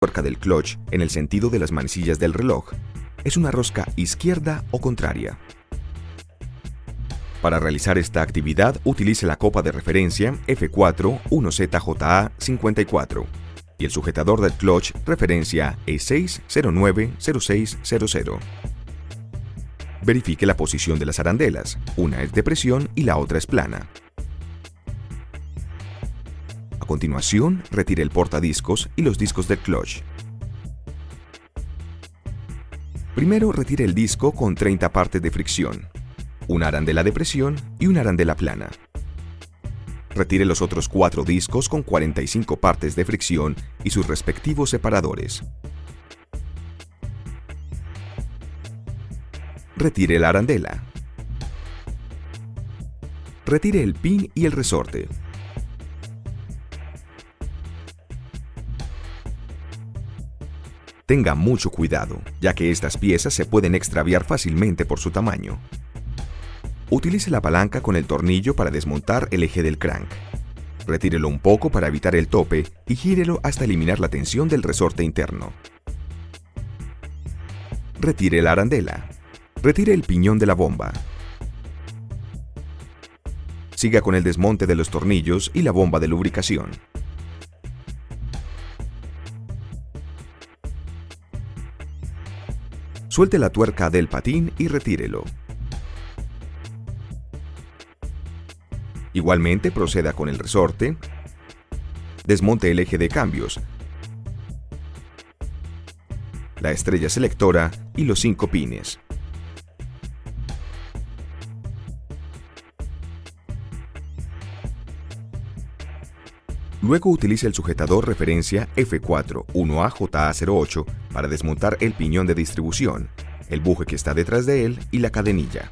tuerca del clutch en el sentido de las manecillas del reloj es una rosca izquierda o contraria. Para realizar esta actividad, utilice la copa de referencia F4 1ZJA54 y el sujetador del clutch referencia E6090600. Verifique la posición de las arandelas, una es de presión y la otra es plana. A continuación, retire el portadiscos y los discos del clutch. Primero retire el disco con 30 partes de fricción, una arandela de presión y una arandela plana. Retire los otros 4 discos con 45 partes de fricción y sus respectivos separadores. Retire la arandela. Retire el pin y el resorte. Tenga mucho cuidado, ya que estas piezas se pueden extraviar fácilmente por su tamaño. Utilice la palanca con el tornillo para desmontar el eje del crank. Retírelo un poco para evitar el tope y gírelo hasta eliminar la tensión del resorte interno. Retire la arandela. Retire el piñón de la bomba. Siga con el desmonte de los tornillos y la bomba de lubricación. Suelte la tuerca del patín y retírelo. Igualmente proceda con el resorte, desmonte el eje de cambios, la estrella selectora y los 5 pines. Luego utilice el sujetador referencia F4 1AJA08 para desmontar el piñón de distribución, el buje que está detrás de él y la cadenilla.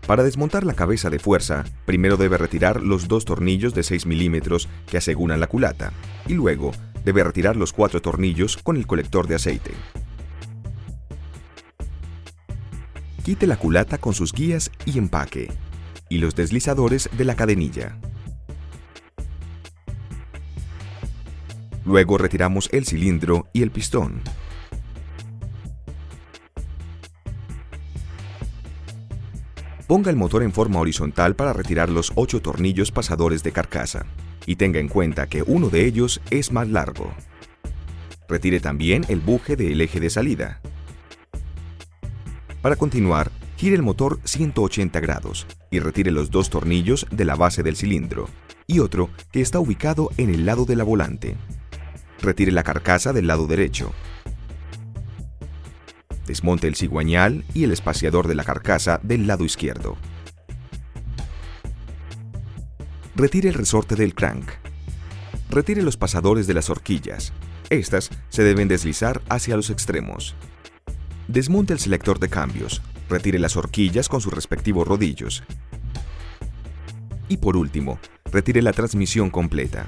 Para desmontar la cabeza de fuerza, primero debe retirar los 2 tornillos de 6 milímetros que aseguran la culata y luego debe retirar los 4 tornillos con el colector de aceite. Quite la culata con sus guías y empaque y los deslizadores de la cadenilla. Luego retiramos el cilindro y el pistón. Ponga el motor en forma horizontal para retirar los 8 tornillos pasadores de carcasa y tenga en cuenta que uno de ellos es más largo. Retire también el buje del eje de salida. Para continuar, gire el motor 180 grados y retire los 2 tornillos de la base del cilindro y otro que está ubicado en el lado de la volante. Retire la carcasa del lado derecho. Desmonte el cigüeñal y el espaciador de la carcasa del lado izquierdo. Retire el resorte del crank. Retire los pasadores de las horquillas. Estas se deben deslizar hacia los extremos. Desmonte el selector de cambios. Retire las horquillas con sus respectivos rodillos. Y por último, retire la transmisión completa.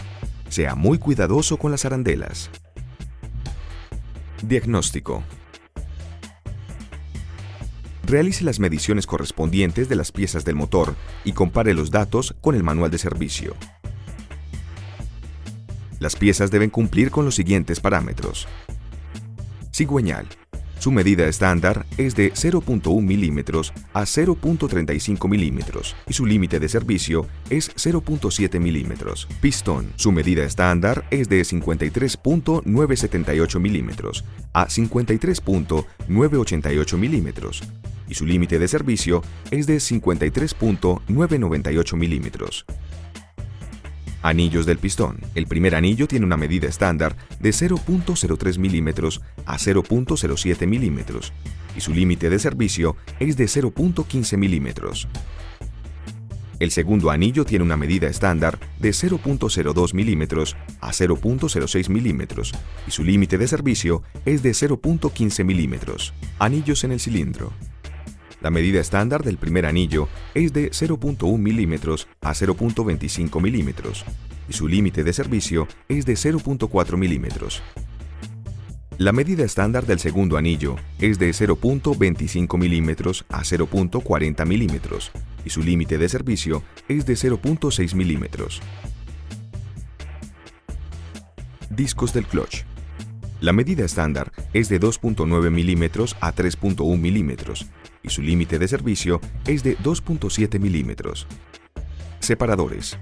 Sea muy cuidadoso con las arandelas. Diagnóstico. Realice las mediciones correspondientes de las piezas del motor y compare los datos con el manual de servicio. Las piezas deben cumplir con los siguientes parámetros. Cigüeñal. Su medida estándar es de 0.1 milímetros a 0.35 milímetros y su límite de servicio es 0.7 milímetros. Pistón. Su medida estándar es de 53.978 milímetros a 53.988 milímetros y su límite de servicio es de 53.998 milímetros. Anillos del pistón. El primer anillo tiene una medida estándar de 0.03 milímetros a 0.07 milímetros y su límite de servicio es de 0.15 milímetros. El segundo anillo tiene una medida estándar de 0.02 milímetros a 0.06 milímetros y su límite de servicio es de 0.15 milímetros. Anillos en el cilindro. La medida estándar del primer anillo es de 0.1 milímetros a 0.25 milímetros y su límite de servicio es de 0.4 milímetros. La medida estándar del segundo anillo es de 0.25 milímetros a 0.40 milímetros y su límite de servicio es de 0.6 milímetros. Discos del clutch. La medida estándar es de 2.9 milímetros a 3.1 milímetros y su límite de servicio es de 2.7 milímetros. Separadores.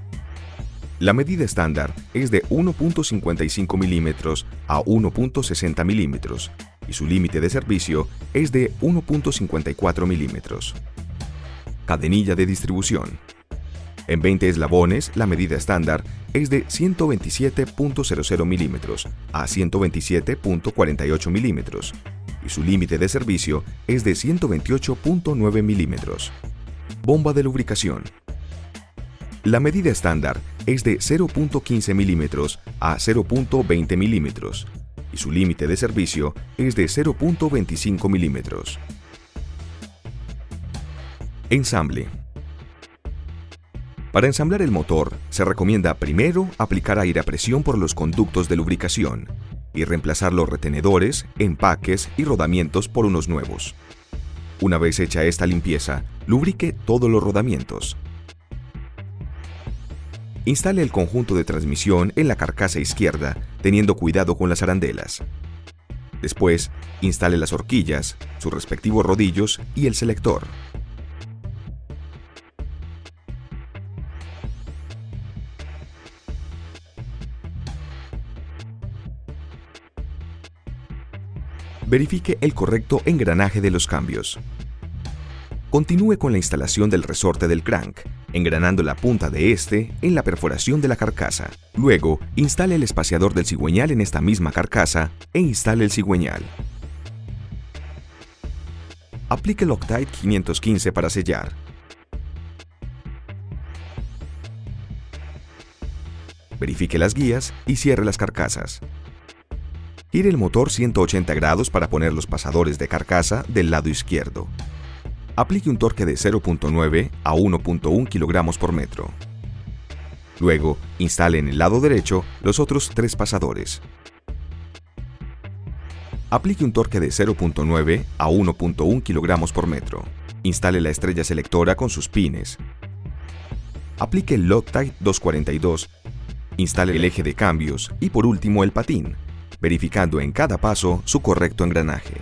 La medida estándar es de 1.55 milímetros a 1.60 milímetros y su límite de servicio es de 1.54 milímetros. Cadenilla de distribución. En 20 eslabones, la medida estándar es de 127.00 milímetros a 127.48 milímetros y su límite de servicio es de 128.9 milímetros. Bomba de lubricación. La medida estándar es de 0.15 milímetros a 0.20 milímetros y su límite de servicio es de 0.25 milímetros. Ensamble. Para ensamblar el motor, se recomienda primero aplicar aire a presión por los conductos de lubricación y reemplazar los retenedores, empaques y rodamientos por unos nuevos. Una vez hecha esta limpieza, lubrique todos los rodamientos. Instale el conjunto de transmisión en la carcasa izquierda, teniendo cuidado con las arandelas. Después, instale las horquillas, sus respectivos rodillos y el selector. Verifique el correcto engranaje de los cambios. Continúe con la instalación del resorte del crank, engranando la punta de este en la perforación de la carcasa. Luego, instale el espaciador del cigüeñal en esta misma carcasa e instale el cigüeñal. Aplique Loctite 515 para sellar. Verifique las guías y cierre las carcasas. Gire el motor 180 grados para poner los pasadores de carcasa del lado izquierdo. Aplique un torque de 0.9 a 1.1 kg por metro. Luego, instale en el lado derecho los otros 3 pasadores. Aplique un torque de 0.9 a 1.1 kg por metro. Instale la estrella selectora con sus pines. Aplique el Loctite 242. Instale el eje de cambios y por último el patín, verificando en cada paso su correcto engranaje.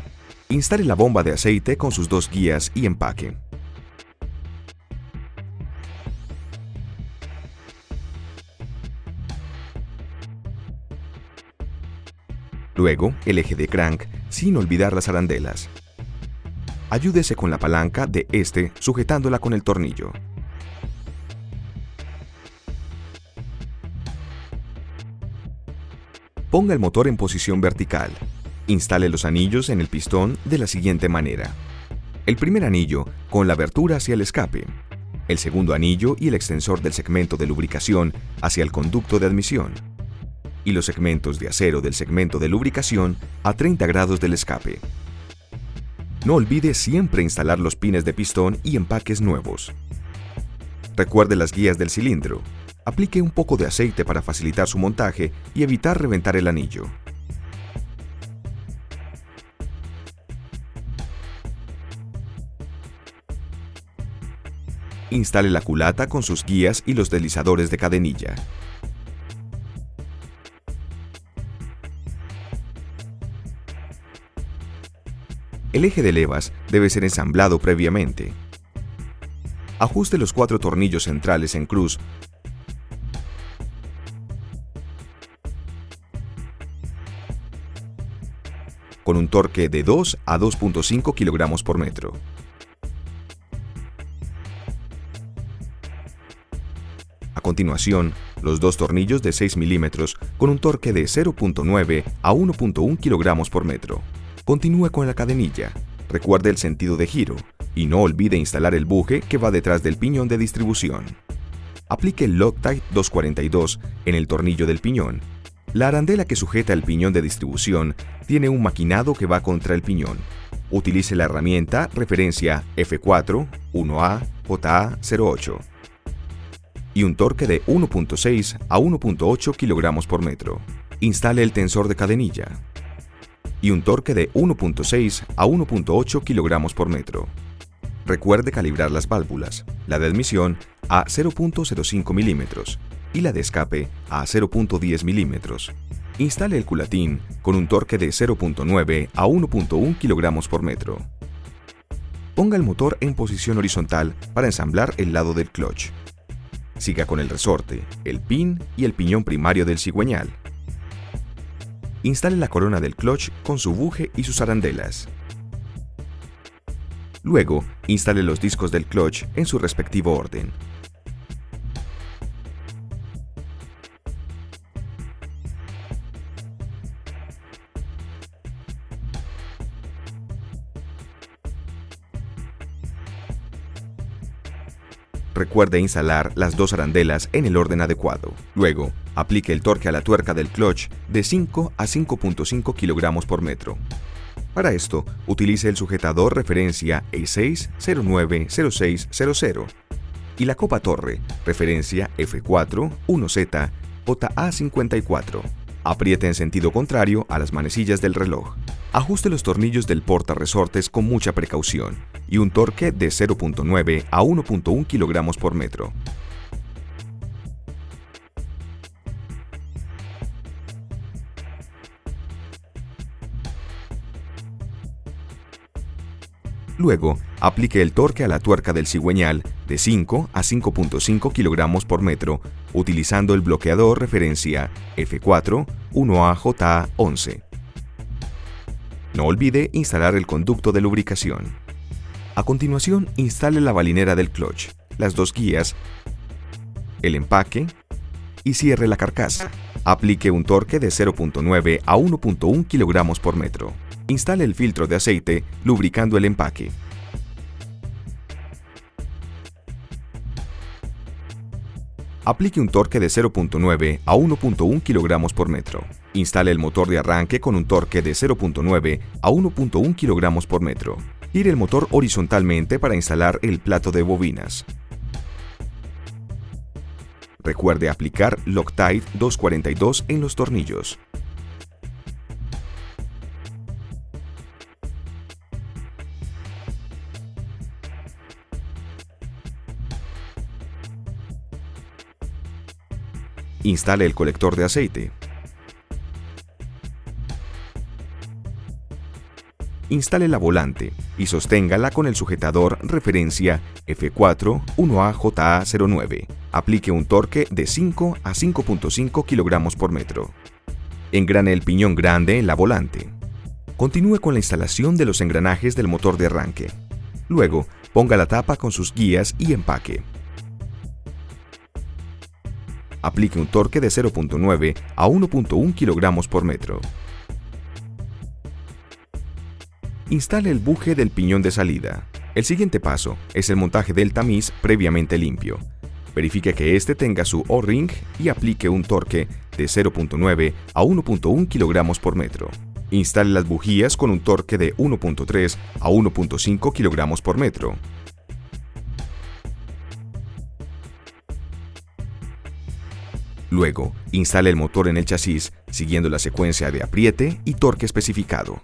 Instale la bomba de aceite con sus 2 guías y empaque. Luego, el eje de crank, sin olvidar las arandelas. Ayúdese con la palanca de este sujetándola con el tornillo. Ponga el motor en posición vertical. Instale los anillos en el pistón de la siguiente manera. El primer anillo con la abertura hacia el escape. El segundo anillo y el extensor del segmento de lubricación hacia el conducto de admisión. Y los segmentos de acero del segmento de lubricación a 30 grados del escape. No olvide siempre instalar los pines de pistón y empaques nuevos. Recuerde las guías del cilindro. Aplique un poco de aceite para facilitar su montaje y evitar reventar el anillo. Instale la culata con sus guías y los deslizadores de cadenilla. El eje de levas debe ser ensamblado previamente. Ajuste los 4 tornillos centrales en cruz con un torque de 2 a 2.5 kg por metro. A continuación, los 2 tornillos de 6 milímetros con un torque de 0.9 a 1.1 kg por metro. Continúe con la cadenilla. Recuerde el sentido de giro y no olvide instalar el buje que va detrás del piñón de distribución. Aplique el Loctite 242 en el tornillo del piñón. La arandela que sujeta el piñón de distribución tiene un maquinado que va contra el piñón. Utilice la herramienta referencia F4 1A JA08 y un torque de 1.6 a 1.8 kg por metro. Instale el tensor de cadenilla. y un torque de 1.6 a 1.8 kilogramos por metro. Recuerde calibrar las válvulas, la de admisión a 0.05 milímetros y la de escape a 0.10 milímetros. Instale el culatín con un torque de 0.9 a 1.1 kilogramos por metro. Ponga el motor en posición horizontal para ensamblar el lado del clutch. Siga con el resorte, el pin y el piñón primario del cigüeñal. Instale la corona del clutch con su buje y sus arandelas. Luego, instale los discos del clutch en su respectivo orden. Recuerde instalar las dos arandelas en el orden adecuado. Luego, aplique el torque a la tuerca del clutch de 5 a 5.5 kilogramos por metro. Para esto, utilice el sujetador referencia E6090600 y la copa torre referencia F4 1Z JA54. Apriete en sentido contrario a las manecillas del reloj. Ajuste los tornillos del portarresortes con mucha precaución y un torque de 0.9 a 1.1 kilogramos por metro. Luego, aplique el torque a la tuerca del cigüeñal de 5 a 5.5 kilogramos por metro, utilizando el bloqueador referencia F4 1AJA11. No olvide instalar el conducto de lubricación. A continuación, instale la balinera del clutch, las dos guías, el empaque y cierre la carcasa. Aplique un torque de 0.9 a 1.1 kilogramos por metro. Instale el filtro de aceite lubricando el empaque. Aplique un torque de 0.9 a 1.1 kilogramos por metro. Instale el motor de arranque con un torque de 0.9 a 1.1 kilogramos por metro. Gire el motor horizontalmente para instalar el plato de bobinas. Recuerde aplicar Loctite 242 en los tornillos. Instale el colector de aceite. Instale la volante y sosténgala con el sujetador referencia F4 1AJA09. Aplique un torque de 5 a 5.5 kilogramos por metro. Engrane el piñón grande en la volante. Continúe con la instalación de los engranajes del motor de arranque. Luego, ponga la tapa con sus guías y empaque. Aplique un torque de 0.9 a 1.1 kilogramos por metro. Instale el buje del piñón de salida. El siguiente paso es el montaje del tamiz previamente limpio. Verifique que éste tenga su O-ring y aplique un torque de 0.9 a 1.1 kilogramos por metro. Instale las bujías con un torque de 1.3 a 1.5 kilogramos por metro. Luego, instale el motor en el chasis siguiendo la secuencia de apriete y torque especificado.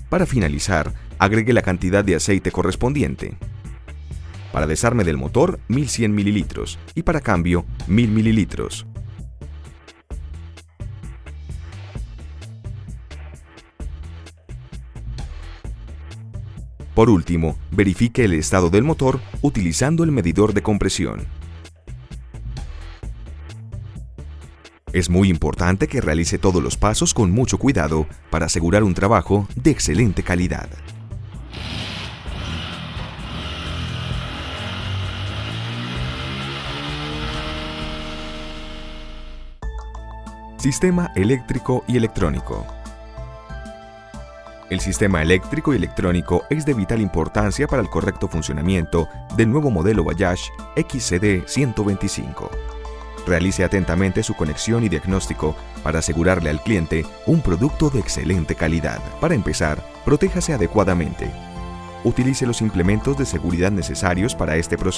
Para finalizar, agregue la cantidad de aceite correspondiente. Para desarme del motor, 1100 mililitros y para cambio, 1000 mililitros. Por último, verifique el estado del motor utilizando el medidor de compresión. Es muy importante que realice todos los pasos con mucho cuidado para asegurar un trabajo de excelente calidad. Sistema eléctrico y electrónico. El sistema eléctrico y electrónico es de vital importancia para el correcto funcionamiento del nuevo modelo Voyage XCD 125. Realice atentamente su conexión y diagnóstico para asegurarle al cliente un producto de excelente calidad. Para empezar, protéjase adecuadamente. Utilice los implementos de seguridad necesarios para este proceso.